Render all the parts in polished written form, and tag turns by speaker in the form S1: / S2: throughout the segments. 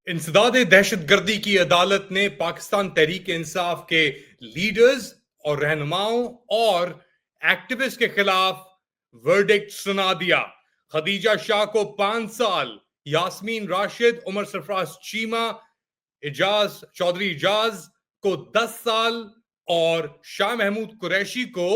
S1: इंसदाद दहशतगर्दी की अदालत ने पाकिस्तान तहरीक इंसाफ के लीडर्स और रहनुमाओं और एक्टिविस्ट के खिलाफ वर्डिक्ट सुना दिया। खदीजा शाह को 5 साल, यास्मीन राशिद, उमर सरफराज चीमा, इजाज चौधरी इजाज को 10 साल और शाह महमूद कुरैशी को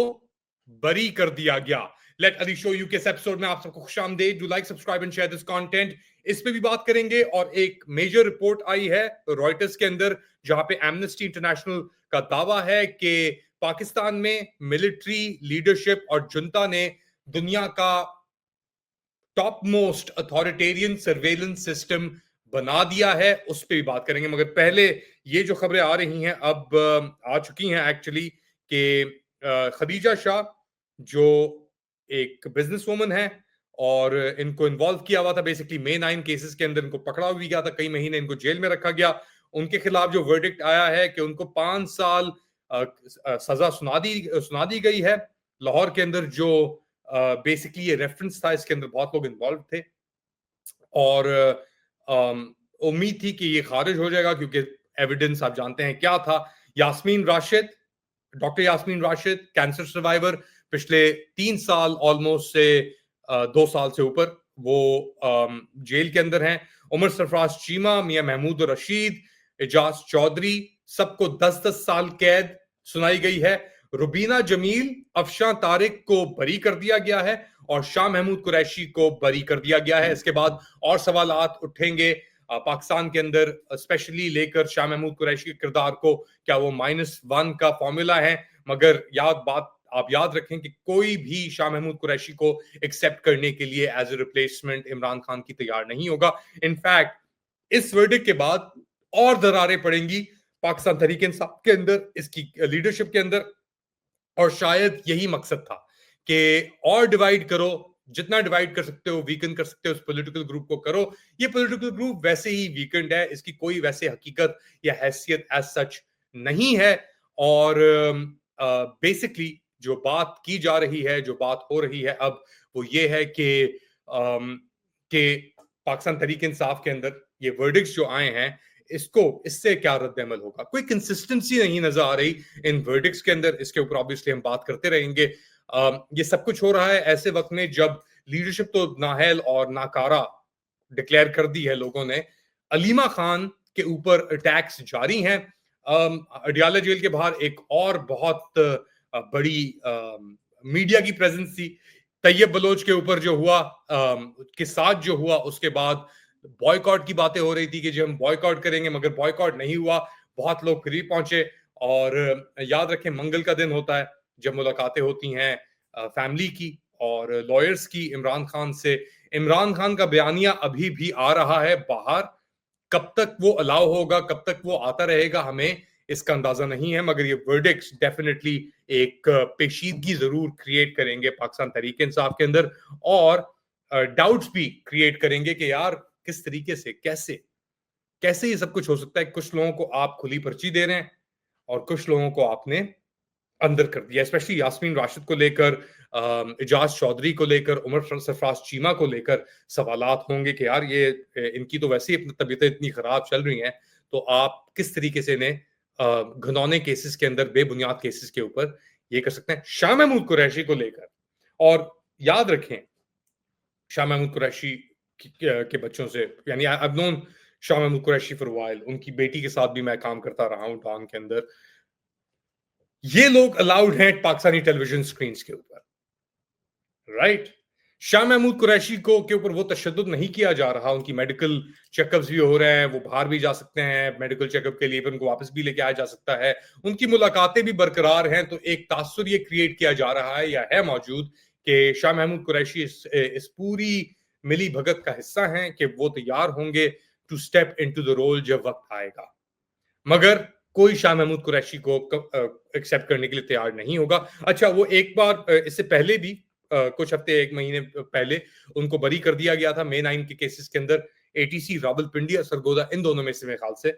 S1: बरी कर दिया गया। लेट अली शो यू के इस एपिसोड में आप सबको खुशामदीद। Do like, subscribe and share this content. इस पे भी बात करेंगे। और एक मेजर रिपोर्ट आई है रॉयटर्स के अंदर, जहां पे एमनेस्टी इंटरनेशनल का दावा है कि पाकिस्तान में मिलिट्री लीडरशिप और जुंता ने दुनिया का top most authoritarian surveillance system बना दिया है। उस पर भी बात करेंगे, मगर पहले ये जो खबरें आ रही हैं, अब आ चुकी हैं एक्चुअली, कि खदीजा शाह जो एक बिजनेस वूमन है और इनको इन्वॉल्व किया हुआ था बेसिकली मे 9 केसेस के अंदर, इनको पकड़ा भी गया था, कई महीने इनको जेल में रखा गया। उनके खिलाफ जो वर्डिक्ट आया है कि उनको 5 साल सजा सुना दी गई है लाहौर के अंदर। जो बेसिकली ये रेफरेंस था, इसके अंदर बहुत लोग इन्वॉल्व थे और उम्मीद थी कि ये खारिज हो जाएगा, क्योंकि एविडेंस आप जानते हैं क्या था। Yasmeen Rashid, doctor Yasmeen Rashid, cancer survivor, पिछले 3 साल ऑलमोस्ट से 2 साल से ऊपर वो जेल के अंदर हैं। उमर सरफराज चीमा, मियां महमूद रशीद, इजाज चौधरी, सबको 10-10 साल कैद सुनाई गई है। रुबीना जमील, अफशां तारिक को बरी कर दिया गया है और शाह महमूद कुरैशी को बरी कर दिया गया है। इसके बाद और सवालात उठेंगे पाकिस्तान के अंदर, स्पेशली लेकर शाह महमूद कुरैशी के किरदार को। क्या वो -1 का फॉर्मूला है? मगर आप याद रखें कि कोई भी शाह महमूद कुरैशी को एक्सेप्ट करने के लिए as a replacement Imran Khan की तैयार नहीं होगा। इनफैक्ट इस वर्डिक्ट के बाद और दरारें पड़ेंगी पाकिस्तान तहरीक इंसाफ के अंदर, इसकी लीडरशिप के अंदर। और शायद यही मकसद था कि और डिवाइड करो, जितना डिवाइड कर सकते हो, वीकन कर सकते हो, उस पॉलिटिकल ग्रुप को करो। ये पॉलिटिकल ग्रुप वैसे ही वीकेंड है, इसकी कोई वैसे हकीकत या हैसियत एज सच नहीं है। और बेसिकली जो बात की जा रही है, जो बात हो रही है अब, वो ये है कि पाकिस्तान तहरीक इंसाफ के अंदर ये वर्डिक्ट्स जो आए हैं, इससे क्या रद्द-ए-अमल होगा। कोई कंसिस्टेंसी नहीं नजर आ रही इन वर्डिक्ट्स के अंदर। इसके ऊपर ऑब्वियसली हम बात करते रहेंगे। ये सब कुछ हो रहा है ऐसे वक्त में जब लीडरशिप तो नाहल और नाकारा डिक्लेयर कर दी है लोगों ने। अलीमा खान के ऊपर अटैक्स जारी हैं। अडियाला जेल के बाहर एक और बहुत बड़ी मीडिया की प्रेजेंस थी। तैयब बलोच के ऊपर जो हुआ, के साथ जो हुआ, उसके बाद बॉयकॉट की बातें हो रही थी कि जो हम बॉयकॉट करेंगे, मगर बॉयकॉट नहीं हुआ। बहुत लोग करीब पहुंचे। और याद रखें, मंगल का दिन होता है जब मुलाकातें होती हैं फैमिली की और लॉयर्स की इमरान खान से। इमरान खान का बयानिया अभी भी आ रहा है बाहर। कब तक वो अलाउ होगा, कब तक वो आता रहेगा, हमें इसका अंदाजा नहीं है। मगर ये वर्डिक्ट्स डेफिनेटली एक पेचीदगी जरूर क्रिएट करेंगे पाकिस्तान तहरीक इंसाफ के अंदर, और डाउट्स भी क्रिएट करेंगे कि यार किस तरीके से, कैसे ये सब कुछ हो सकता है। कुछ लोगों को आप खुली पर्ची दे रहे हैं और कुछ लोगों को आपने अंदर कर दिया। स्पेशली यास्मीन राशिद को लेकर, इजाज चौधरी को लेकर, उमर सरफराज चीमा को लेकर सवालात होंगे कि यार ये इनकी तो वैसे ही तबीयतें इतनी खराब चल रही हैं, तो आप किस तरीके से इन्हें घिनौने केसेस के अंदर, बेबुनियाद केसेस के ऊपर ये कर सकते हैं। शाह महमूद कुरैशी को लेकर, और याद रखें, शाह महमूद कुरैशी के बच्चों से, यानी I have known Shah Mahmood Qureshi for while, उनकी बेटी के साथ भी मैं काम करता रहा हूं डॉन के अंदर। ये लोग अलाउड हैं पाकिस्तानी टेलीविजन स्क्रीन के ऊपर, राइट? शाह महमूद कुरैशी को के ऊपर वो तशद्दुद नहीं किया जा रहा। उनकी मेडिकल चेकअप्स भी हो रहे हैं, वो बाहर भी जा सकते हैं मेडिकल चेकअप के लिए, फिर उनको वापस भी लेके आया जा सकता है, उनकी मुलाकातें भी बरकरार हैं। तो एक तासुर ये क्रिएट किया जा रहा है या है मौजूद कि शाह महमूद कुरैशी इस पूरी मिली भगत का हिस्सा हैं, कि वो तैयार होंगे to step into the role जब वक्त आएगा। मगर कोई शाह महमूद कुरैशी को एक्सेप्ट करने के लिए तैयार नहीं होगा। अच्छा, वो एक बार इससे पहले भी कुछ हफ्ते, 1 महीने पहले उनको बरी कर दिया गया था मे 9 के केसेस के अंदर। एटीसी, रावलपिंडी और सरगोदा, इन दोनों में से मेरे ख्याल से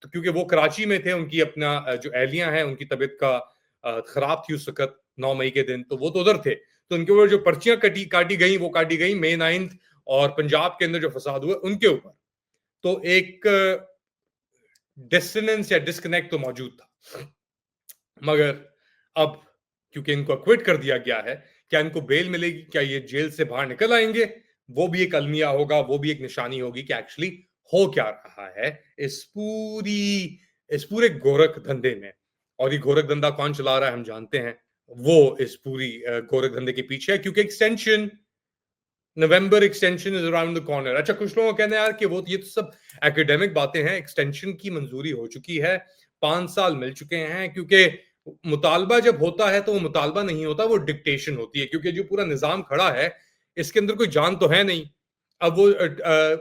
S1: तो क्योंकि वो कराची में थे, उनकी अपना जो एहलियां हैं उनकी तबीयत का खराब थी उस वक्त 9 मई के दिन, तो वो तो उधर थे, तो उनके ऊपर जो पर्चियां काटी गई वो काटी गई मई 9 और पंजाब के अंदर जो फसाद हुए उनके ऊपर। तो एक डिसोनेंस या डिस्कनेक्ट तो मौजूद था। मगर अब क्योंकि इनको अक्विट कर दिया गया है, क्या इनको बेल मिलेगी, क्या ये जेल से बाहर निकल आएंगे, वो भी एक अलमिया होगा, वो भी एक निशानी होगी कि एक्चुअली हो क्या रहा है इस पूरे गोरख धंधे में। और ये गोरख धंधा कौन चला रहा है हम जानते हैं, वो इस पूरी गोरख धंधे के पीछे है, क्योंकि extension, November extension is around the corner. अच्छा, कुछ लोगों का कहना है यार कि वो ये तो सब एकेडमिक बातें हैं, एक्सटेंशन की मंजूरी हो चुकी है, 5 साल मिल चुके हैं, क्योंकि मुतालबा जब होता है तो वो मुतालबा नहीं होता, वो डिक्टेशन होती है, क्योंकि जो पूरा निजाम खड़ा है इसके अंदर कोई जान तो है नहीं। अब वो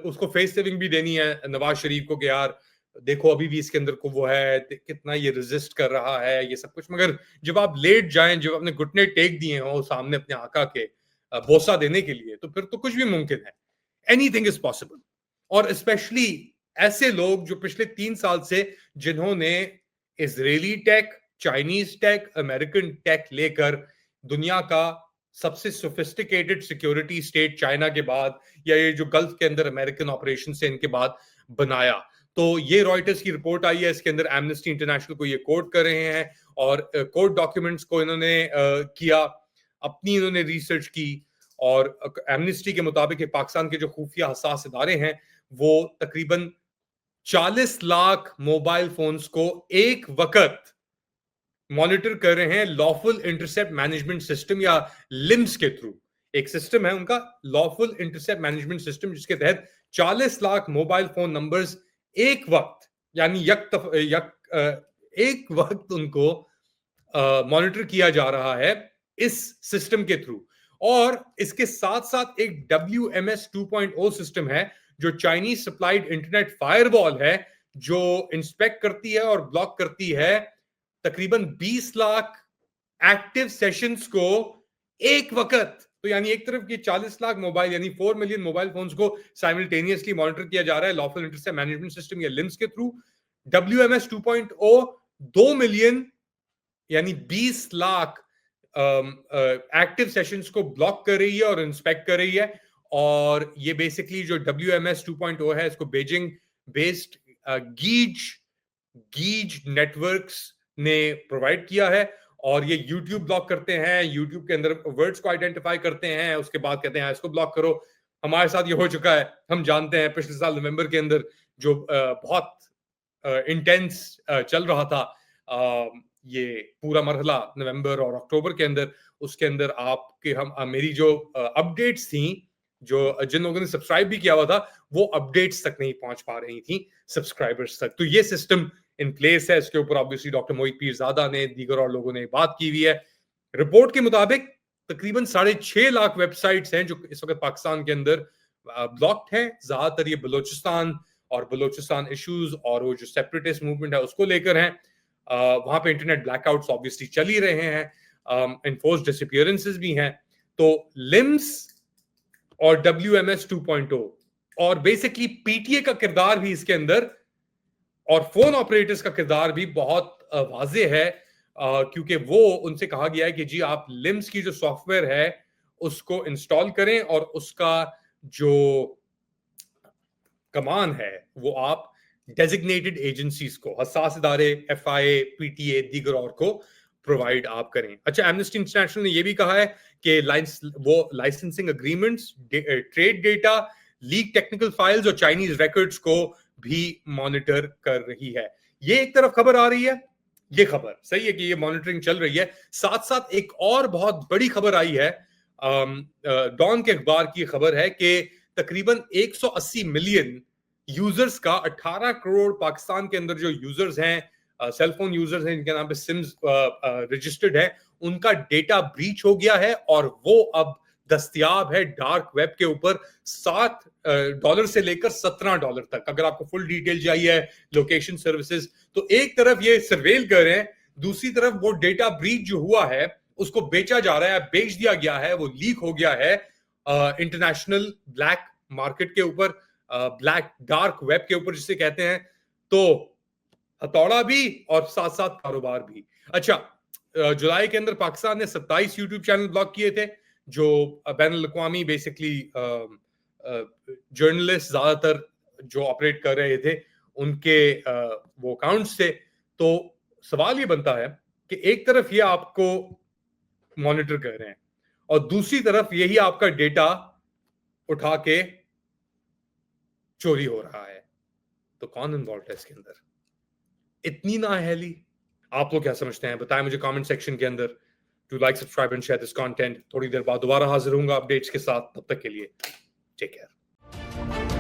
S1: उसको फेस सेविंग भी देनी है नवाज शरीफ को कि यार देखो अभी भी इसके अंदर को वो है, कितना ये रेजिस्ट कर रहा है, ये सब कुछ। मगर जब आप लेट जाएं, जब अपने घुटने टेक दिए हो सामने अपने आका के बोसा देने के लिए, तो फिर तो कुछ भी मुमकिन है, एनीथिंग इज पॉसिबल। और स्पेशली ऐसे लोग जो पिछले 3 साल से जिन्होंने Israeli tech, Chinese tech, American tech लेकर दुनिया का सबसे सोफिस्टिकेटेड सिक्योरिटी स्टेट चाइना के बाद, या ये जो गल्फ के अंदर अमेरिकन ऑपरेशन से इनके बाद बनाया। तो ये रॉयटर्स की रिपोर्ट आई है, इसके अंदर एमनेस्टी इंटरनेशनल को ये कोट कर रहे हैं, और कोर्ट डॉक्यूमेंट्स को इन्होंने किया, अपनी इन्होंने रिसर्च की, और एमनेस्टी के मुताबिक पाकिस्तान के जो खुफिया हसास इदारे हैं वो तकरीबन 40 लाख मोबाइल फोन्स को एक वक्त मॉनिटर कर रहे हैं लॉफुल इंटरसेप्ट मैनेजमेंट सिस्टम या लिम्स के थ्रू। एक सिस्टम है उनका लॉफुल इंटरसेप्ट मैनेजमेंट सिस्टम, जिसके तहत 40 लाख मोबाइल फोन नंबर्स एक वक्त, यानी एक वक्त उनको मॉनिटर किया जा रहा है इस सिस्टम के थ्रू। और इसके साथ साथ एक WMS 2.0 सिस्टम है जो चाइनीज सप्लाइड इंटरनेट फायरवॉल है, जो इंस्पेक्ट करती है और ब्लॉक करती है तकरीबन 20 लाख एक्टिव सेशंस को एक वक्त। तो यानी एक तरफ की 40 लाख मोबाइल यानी 4 मिलियन मोबाइल फोन्स को साइमल्टेनियसली मॉनिटर किया जा रहा है लॉफुल इंटरसेप्ट मैनेजमेंट सिस्टम या लिम्स के थ्रू। WMS 2.0 2 मिलियन यानी 20 लाख एक्टिव सेशंस को ब्लॉक कर रही है और इंस्पेक्ट कर रही है। और ये बेसिकली जो WMS 2.0 है इसको बीजिंग बेस्ड गीज नेटवर्क्स ने प्रोवाइड किया है, और ये YouTube ब्लॉक करते हैं, YouTube के अंदर वर्ड्स को आइडेंटिफाई करते हैं, उसके बाद कहते हैं इसको ब्लॉक करो। हमारे साथ ये हो चुका है, हम जानते हैं पिछले साल नवंबर के अंदर जो बहुत इंटेंस चल रहा था ये पूरा मरहला नवंबर और अक्टूबर के अंदर, उसके अंदर आपके मेरी जो अपडेट्स थी, जो जिन लोगों ने सब्सक्राइब भी किया हुआ था, वो अपडेट्स तक नहीं पहुंच पा रही थी सब्सक्राइबर्स तक। तो ये सिस्टम इन प्लेस है, इसके ऊपर ऑब्वियसली डॉक्टर मोहित पीरजादा ने, दीगर और लोगों ने बात की हुई है। रिपोर्ट के मुताबिक तकरीबन 6.5 लाख वेबसाइट्स हैं जो इस वक्त पाकिस्तान के अंदर ब्लॉक्ड हैं। ज्यादातर ये बलोचिस्तान और बलोचिस्तान इश्यूज और वो जो सेपरेटिस्ट मूवमेंट है उसको लेकर हैं। वहां पे इंटरनेट ब्लैकआउट्स ऑब्वियसली चल ही रहे हैं, इन्फोर्स्ड डिसअपीयरेंसेस भी हैं। तो लिम्स और WMS 2.0 और बेसिकली PTA का किरदार भी इसके अंदर, और फोन ऑपरेटर्स का किरदार भी बहुत वाजे है, क्योंकि वो उनसे कहा गया है कि जी आप लिम्स की जो सॉफ्टवेयर है उसको इंस्टॉल करें और उसका जो कमान है वो आप डेजिग्नेटेड एजेंसीज को, हसास इदारे, FIA, PTA, दीगर और को प्रोवाइड आप करें। अच्छा, एमनेस्टी इंटरनेशनल ने यह भी कहा है कि वो licensing agreements, trade data, leak technical files और चाइनीज रिकॉर्ड्स को भी मॉनिटर कर रही है। ये एक तरफ खबर आ रही है, ये खबर सही है कि ये मॉनिटरिंग चल रही है। साथ साथ एक और बहुत बड़ी खबर आई है, डॉन के अखबार की खबर है कि तकरीबन 180 मिलियन यूजर्स का, 18 करोड़ पाकिस्तान के अंदर जो यूजर्स हैं, सेलफोन यूजर्स हैं जिनके नाम पे सिम्स रजिस्टर्ड है, उनका डेटा ब्रीच हो गया है और वो अब दस्तयाब है डार्क वेब के ऊपर $7 से लेकर $17 तक। अगर आपको फुल डिटेल चाहिए, लोकेशन सर्विसेज, तो एक तरफ ये सर्वेल कर रहे हैं, दूसरी तरफ वो डेटा ब्रीच जो हुआ है उसको बेचा जा रहा है, बेच दिया गया है, वो लीक हो गया है इंटरनेशनल ब्लैक मार्केट के ऊपर, ब्लैक डार्क वेब के ऊपर जिसे कहते हैं। तो हथौड़ा भी और साथ साथ कारोबार भी। अच्छा, जुलाई के अंदर पाकिस्तान ने 27 यूट्यूब चैनल ब्लॉक किए थे जो बैनुल अक़वामी बेसिकली जर्नलिस्ट ज्यादातर जो ऑपरेट कर रहे थे उनके वो अकाउंट्स थे। तो सवाल ये बनता है कि एक तरफ ये आपको मॉनिटर कर रहे हैं और दूसरी तरफ यही आपका डेटा उठा के चोरी हो रहा है, तो कौन इन्वॉल्व है इसके अंदर? इतनी नाअहली। आप लोग क्या समझते हैं बताएं मुझे कमेंट सेक्शन के अंदर। To like, subscribe and share this content. थोड़ी देर बाद दोबारा हाजिर होऊंगा अपडेट्स के साथ, तब तक के लिए टेक केयर।